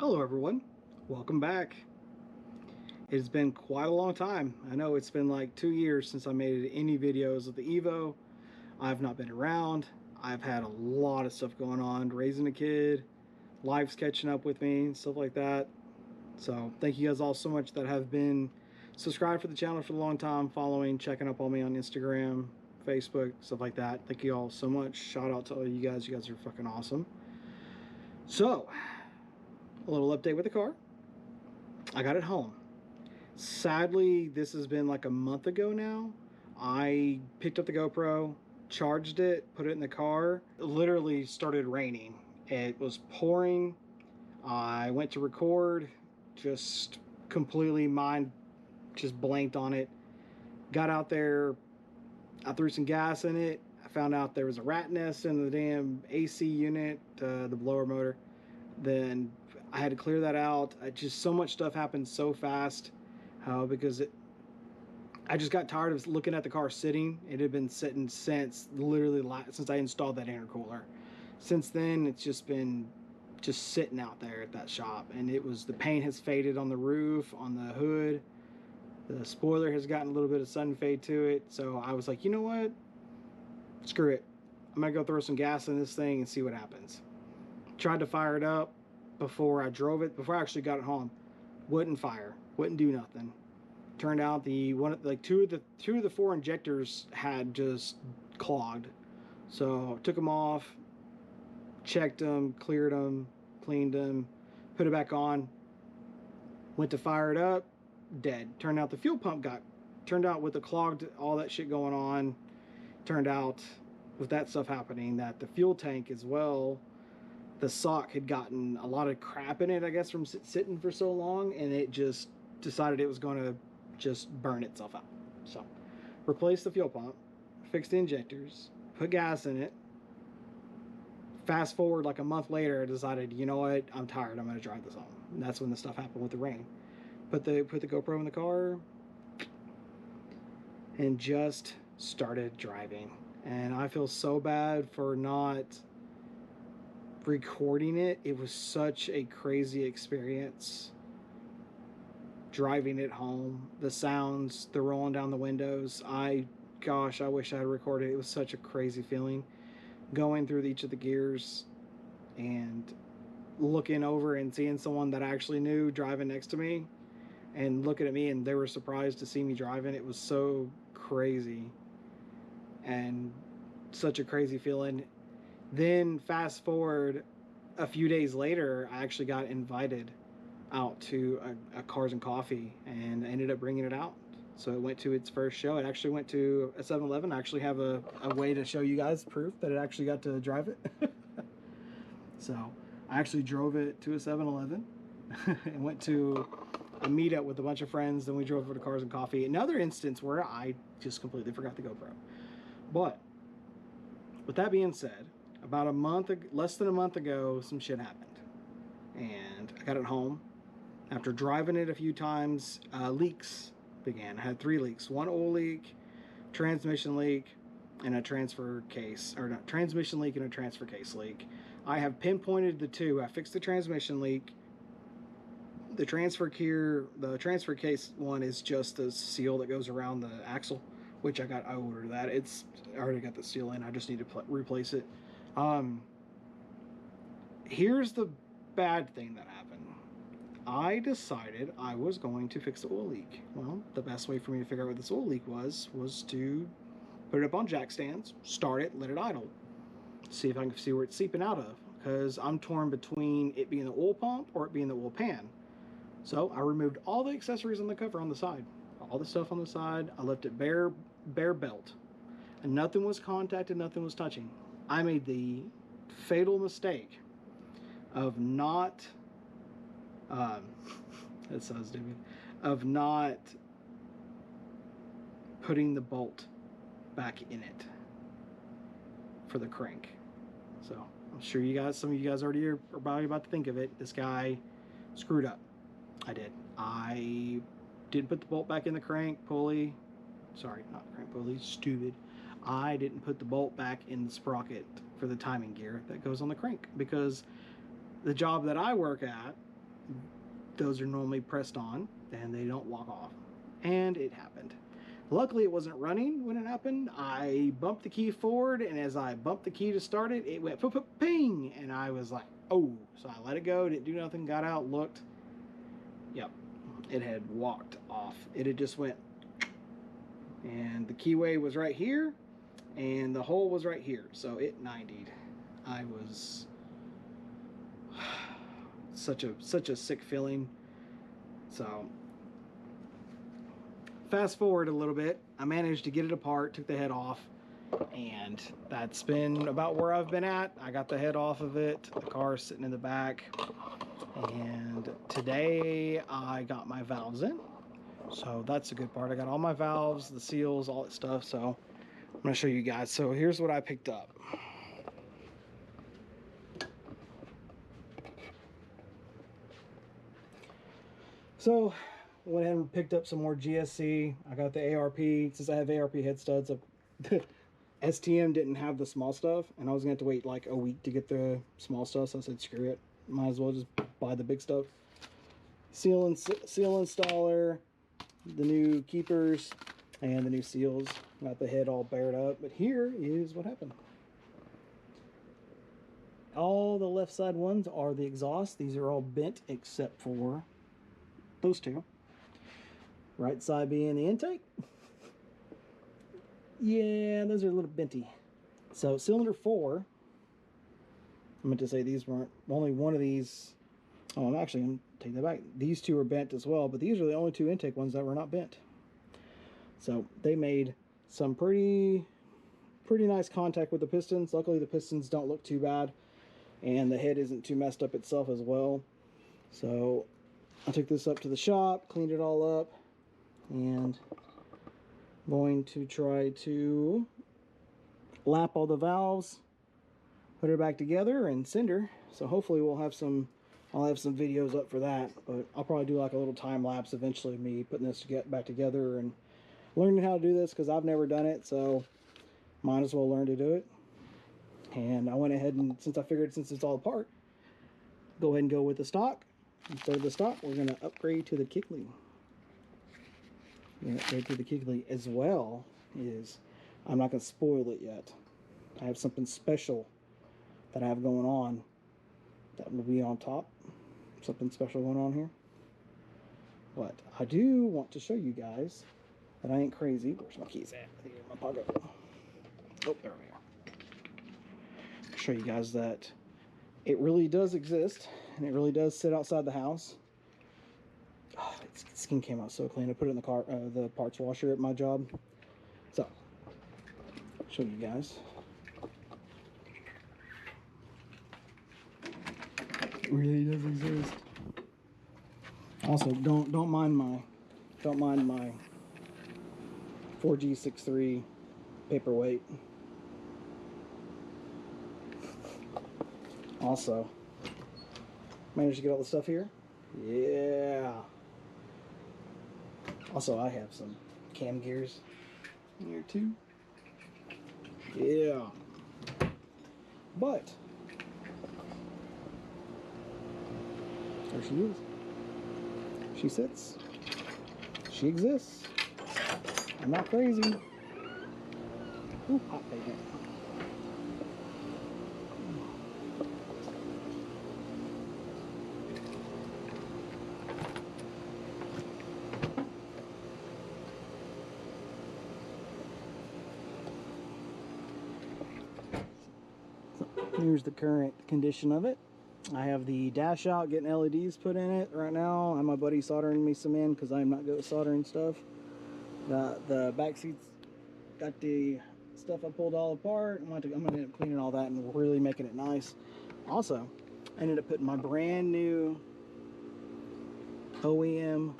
Hello everyone, welcome back. It's been quite a long time. I know it's been like 2 years since I made any videos of the Evo. I've not been around. I've had a lot of stuff going on, raising a kid, life's catching up with me, stuff like that. So thank you guys all so much that have been subscribed for the channel for a long time, following, checking up on me on Instagram, Facebook, stuff like that. Thank you all so much. Shout out to all you guys. You guys are fucking awesome. So, a little update with the car. I got it home. Sadly, this has been like a month ago now. I picked up the GoPro, charged it, put it in the car. It literally started raining. It was pouring. I went to record, just completely mind just blanked on it. Got out there, I threw some gas in it. I found out there was a rat nest in the damn AC unit, the blower motor. Then I had to clear that out. Just so much stuff happened so fast because I just got tired of looking at the car sitting. It had been sitting since since I installed that intercooler. Since then, it's just been sitting out there at that shop, and the paint has faded on the roof, on the hood. The spoiler has gotten a little bit of sun fade to it. So I was like, you know what? Screw it. I'm gonna go throw some gas in this thing and see what happens. Tried to fire it up before I drove it, before I actually got it home. Wouldn't fire, wouldn't do nothing. Turned out two of the four injectors had just clogged. So took them off, checked them, cleared them, cleaned them, put it back on. Went to fire it up, dead. Turned out the fuel pump turned out with the clogged, all that shit going on. Turned out with that stuff happening that the fuel tank as well, the sock had gotten a lot of crap in it, I guess, from sitting for so long, and it just decided it was going to just burn itself out. So replaced the fuel pump, fixed the injectors, put gas in it. Fast forward like a month later, I decided, you know what, I'm tired, I'm going to drive this home. And that's when the stuff happened with the rain. Put the GoPro in the car and just started driving. And I feel so bad for not recording it. It was such a crazy experience driving it home. The sounds, the rolling down the windows. Gosh, I wish I had recorded it. It was such a crazy feeling going through each of the gears and looking over and seeing someone that I actually knew driving next to me and looking at me, and they were surprised to see me driving. It was so crazy and such a crazy feeling. Then fast forward a few days later, I actually got invited out to a Cars and Coffee, and I ended up bringing it out. So it went to its first show. It actually went to a 7-Eleven. I actually have a way to show you guys proof that it actually got to drive it. So I actually drove it to a 7-Eleven and went to a meetup with a bunch of friends. Then we drove over to Cars and Coffee. Another instance where I just completely forgot the GoPro. But with that being said, about less than a month ago, some shit happened. And I got it home. After driving it a few times, leaks began. I had 3 leaks. One oil leak, transmission leak, and a transmission leak and a transfer case leak. I have pinpointed the 2. I fixed the transmission leak. The transfer case one is just the seal that goes around the axle, which I ordered that. I already got the seal in. I just need to replace it. Here's the bad thing that happened. I decided I was going to fix the oil leak. Well, the best way for me to figure out what this oil leak was to put it up on jack stands, start it, let it idle, see if I can see where it's seeping out of, because I'm torn between it being the oil pump or it being the oil pan. So I removed all the accessories on the cover on the side, all the stuff on the side. I left it bare belt, and nothing was contacted, nothing was touching. I made the fatal mistake of not that sounds stupid, of not putting the bolt back in it for the crank. So I'm sure some of you guys already are probably about to think of it. This guy screwed up. I didn't put the bolt back in the crank pulley. Sorry, not crank pulley, stupid. I didn't put the bolt back in the sprocket for the timing gear that goes on the crank, because the job that I work at, those are normally pressed on and they don't walk off. And it happened. Luckily, it wasn't running when it happened. I bumped the key forward, and as I bumped the key to start it, it went ping, and I was like, oh. So I let it go, didn't do nothing, got out, looked. Yep, it had walked off. It had just went, and the keyway was right here, and the hole was right here. So it 90'd. I was such a sick feeling. So fast forward a little bit, I managed to get it apart, took the head off, and that's been about where I've been at. I got the head off of it, the car's sitting in the back, and today I got my valves in. So that's a good part. I got all my valves, the seals, all that stuff. So I'm gonna show you guys. So here's what I picked up. So went ahead and picked up some more GSC. I got the ARP. Since I have ARP head studs, STM didn't have the small stuff, and I was gonna have to wait like a week to get the small stuff. So I said, screw it, might as well just buy the big stuff. Seal installer, the new keepers, and the new seals. Got the head all bared up. But here is what happened. All the left side ones are the exhaust. These are all bent except for those two. Right side being the intake. Yeah, those are a little benty. So cylinder 4, I meant to say these weren't, only one of these, oh, I'm actually going to take that back. These two are bent as well, but these are the only two intake ones that were not bent. So they made some pretty nice contact with the pistons. Luckily the pistons don't look too bad, and the head isn't too messed up itself as well. So I took this up to the shop, cleaned it all up, and going to try to lap all the valves, put her back together, and send her. So hopefully we'll have some, I'll have some videos up for that, but I'll probably do like a little time lapse eventually of me putting this to get back together and learning how to do this, because I've never done it, so might as well learn to do it. And I went ahead and, since I figured since it's all apart, go ahead and go with the stock. Instead of the stock, we're going to upgrade to the kickin. Upgrade to the kickin as well. Is, I'm not going to spoil it yet. I have something special that I have going on that will be on top. Something special going on here. But I do want to show you guys that I ain't crazy. Where's my keys at? Here in my pocket. Oh, there we are. Show you guys that it really does exist, and it really does sit outside the house. Oh, its skin came out so clean. I put it in the car, the parts washer at my job. So, show you guys. It really does exist. Also, don't mind my 4G63 paperweight. Also, managed to get all the stuff here. Yeah. Also, I have some cam gears in here too. Yeah. But there she is. She sits. She exists. I'm not crazy. Ooh, hot bacon. Here's the current condition of it. I have the dash out, getting LEDs put in it right now, and my buddy soldering me some in because I'm not good at soldering stuff. The back seats got the stuff I pulled all apart. I'm gonna end up cleaning all that and really making it nice. Also, I ended up putting my brand new OEM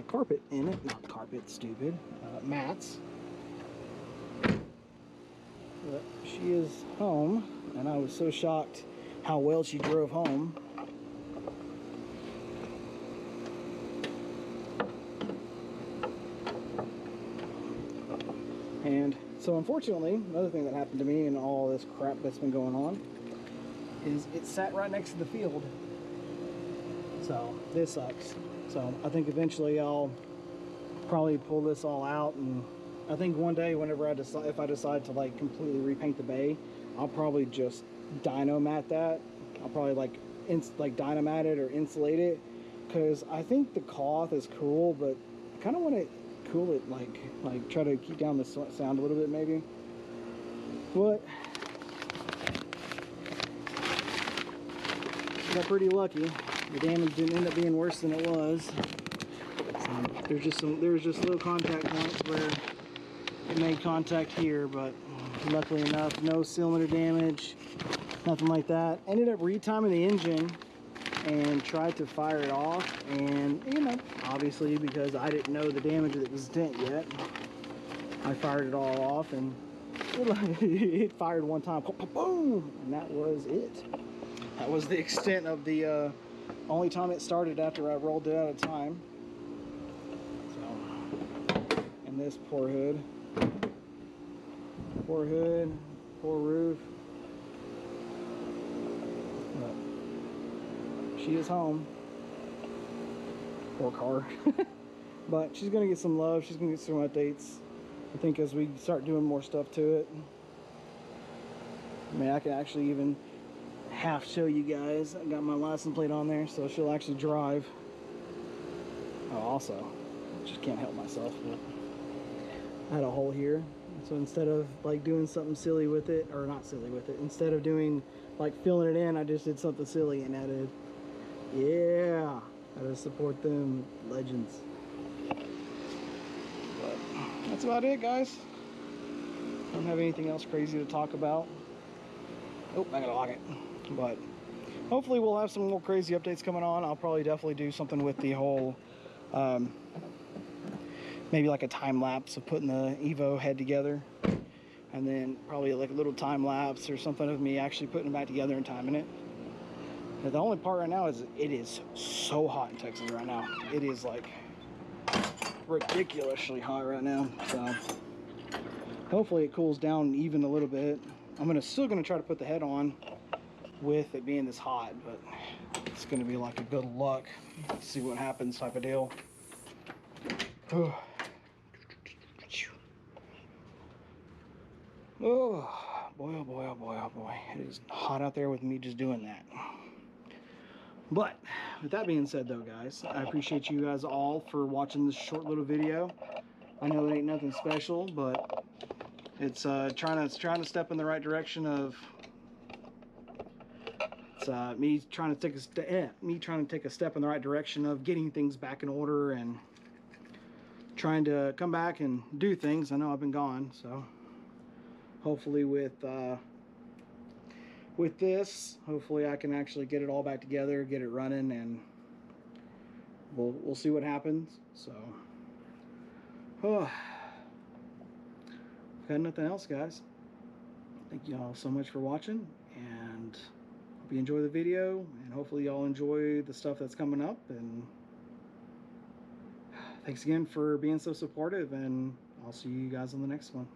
carpet in it. Not carpet, stupid. Mats. But she is home, and I was so shocked how well she drove home. And so unfortunately, another thing that happened to me and all this crap that's been going on is it sat right next to the field. So this sucks. So I think eventually I'll probably pull this all out, and I think one day whenever I decide, if I decide to like completely repaint the bay, I'll probably just dynomat that. I'll probably like dynomat it or insulate it, because I think the cloth is cool, but I kind of want to cool it, like try to keep down the sound a little bit maybe. But I got pretty lucky. The damage didn't end up being worse than it was. There's just little contact points where it made contact here, but luckily enough, no cylinder damage, nothing like that. Ended up retiming the engine and tried to fire it off, and you know, obviously because I didn't know the damage of the extent yet, I fired it all off, and it fired one time, boom, and that was it. That was the extent of the only time it started after I rolled it out of time. So, and this poor hood, poor roof. But she is home. Poor car. But she's gonna get some love. She's gonna get some updates. I think as we start doing more stuff to it. I mean, I can actually even half show you guys. I got my license plate on there, so she'll actually drive. Oh, also, just can't help myself, but I had a hole here, so instead of like doing something silly with it, or not silly with it, instead of doing like filling it in, I just did something silly and added, yeah, I gotta support them legends. But that's about it, guys. Don't have anything else crazy to talk about. Oh, I gotta lock it. But hopefully we'll have some more crazy updates coming on. I'll probably definitely do something with the whole maybe like a time lapse of putting the Evo head together, and then probably like a little time lapse or something of me actually putting it back together and timing it. But the only part right now is it is so hot in Texas right now. It is like ridiculously hot right now, so hopefully it cools down even a little bit. I'm still gonna try to put the head on with it being this hot, but it's gonna be like a good luck, see what happens type of deal. Oh boy, oh boy, oh boy, oh boy. It is hot out there with me just doing that. But with that being said though, guys, I appreciate you guys all for watching this short little video. I know it ain't nothing special, but it's trying to step in the right direction of me trying to take a step in the right direction of getting things back in order and trying to come back and do things. I know I've been gone, so hopefully with this, hopefully I can actually get it all back together, get it running, and we'll see what happens. So, oh, got nothing else, guys. Thank you all so much for watching, and hope you enjoy the video, and hopefully y'all enjoy the stuff that's coming up. And thanks again for being so supportive, and I'll see you guys on the next one.